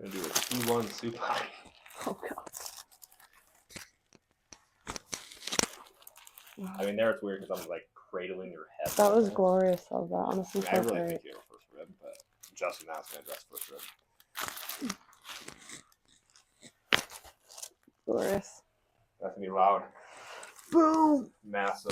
Gonna do a 2-1 supine. Oh god. I mean, there it's weird because I'm like cradling your head. That was glorious of that. Honestly, I so really great. think you have a first rib, but Justin now is gonna address first rib. Glorious. That's gonna be loud. Boom. Massive.